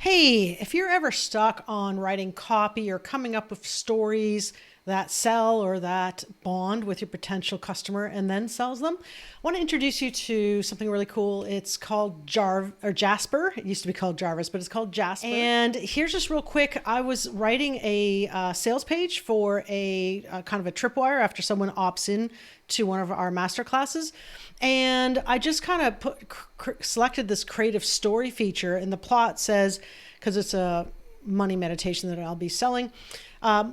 Hey, if you're ever stuck on writing copy or coming up with stories that sell or that bond with your potential customer and then sells them, I want to introduce you to something really cool. It's called Jasper. It used to be called Jarvis, but it's called Jasper. And here's just real quick. I was writing a sales page for a kind of a tripwire after someone opts in to one of our master classes. And I just kind of selected this creative story feature, and the plot says, because it's a money meditation that I'll be selling,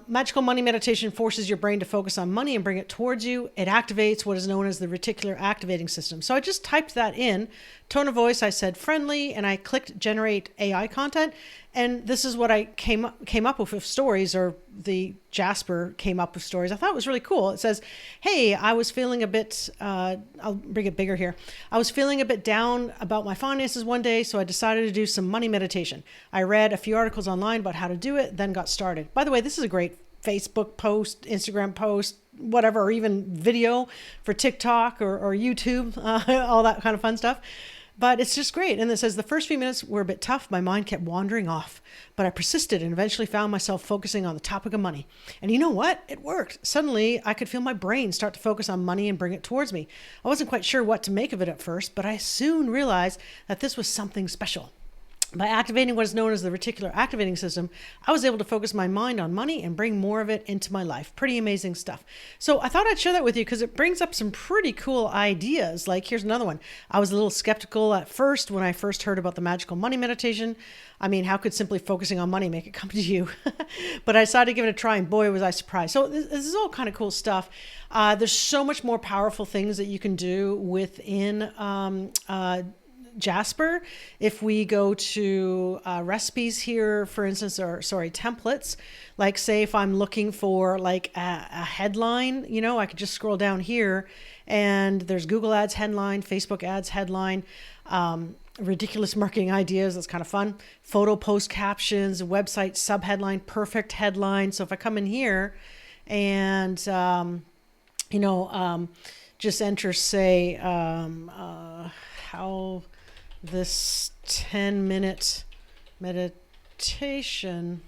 magical money meditation forces your brain to focus on money and bring it towards you. It activates what is known as the reticular activating system. So I just typed that in. Tone of voice, I said friendly, and I clicked generate AI content. And this is what I came up with stories, or the Jasper came up with stories. I thought it was really cool. It says, hey, I was feeling a bit, I'll bring it bigger here. I was feeling a bit down about my finances one day, so I decided to do some money meditation. I read a few articles online about how to do it, then got started. By the way, this is a great Facebook post, Instagram post, whatever, or even video for TikTok or YouTube, all that kind of fun stuff. But it's just great. And it says, the first few minutes were a bit tough. My mind kept wandering off, but I persisted and eventually found myself focusing on the topic of money. And you know what? It worked. Suddenly, I could feel my brain start to focus on money and bring it towards me. I wasn't quite sure what to make of it at first, but I soon realized that this was something special. By activating what is known as the reticular activating system, I was able to focus my mind on money and bring more of it into my life. Pretty amazing stuff. So I thought I'd share that with you because it brings up some pretty cool ideas. Like, here's another one. I was a little skeptical at first when I first heard about the magical money meditation. I mean, how could simply focusing on money make it come to you? But I decided to give it a try, and boy, was I surprised. So this is all kind of cool stuff. There's so much more powerful things that you can do within Jasper. If we go to recipes here, for instance, or sorry, templates, like say if I'm looking for like a headline, you know, I could just scroll down here and there's Google Ads headline, Facebook Ads headline, ridiculous marketing ideas. That's kind of fun. Photo post captions, website sub headline, perfect headline. So if I come in here and, just enter, say, how this 10-minute meditation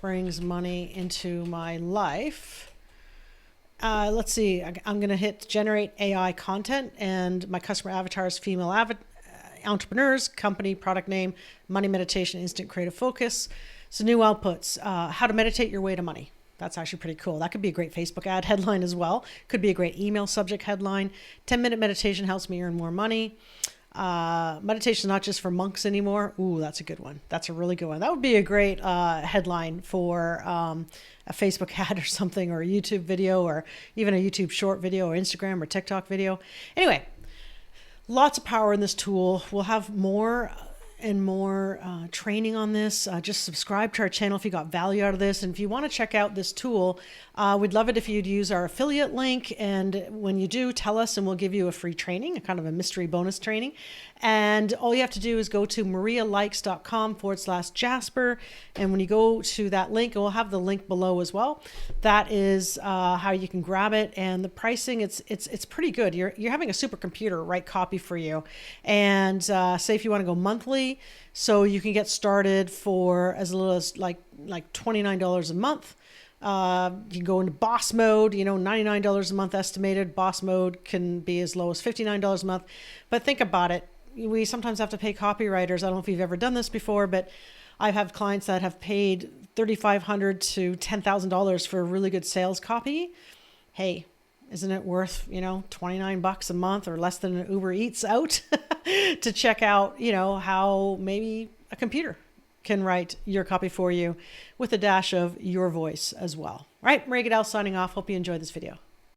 brings money into my life. Let's see, I'm going to hit generate AI content, and my customer avatar is female entrepreneurs, company, product name, money meditation, instant creative focus. So new outputs, how to meditate your way to money. That's actually pretty cool. That could be a great Facebook ad headline as well. Could be a great email subject headline. 10-minute meditation helps me earn more money. Meditation not just for monks anymore. Ooh, that's a good one. That's a really good one. That would be a great headline for a Facebook ad or something, or a YouTube video, or even a YouTube short video, or Instagram or TikTok video. Anyway, lots of power in this tool. We'll have more and more training on this. Just subscribe to our channel if you got value out of this. And if you want to check out this tool, we'd love it if you'd use our affiliate link. And when you do, tell us and we'll give you a free training, a kind of a mystery bonus training. And all you have to do is go to marialikes.com/Jasper. And when you go to that link, and we'll have the link below as well, that is how you can grab it. And the pricing, it's pretty good. You're having a supercomputer write copy for you. And say if you want to go monthly, so you can get started for as little as like $29 a month. You can go into boss mode, $99 a month estimated. Boss mode can be as low as $59 a month. But think about it. We sometimes have to pay copywriters. I don't know if you've ever done this before, but I've had clients that have paid $3,500 to $10,000 for a really good sales copy. Hey, isn't it worth, $29 a month or less than an Uber Eats out to check out, how maybe a computer can write your copy for you with a dash of your voice as well. All right, Maria Goodell signing off. Hope you enjoyed this video.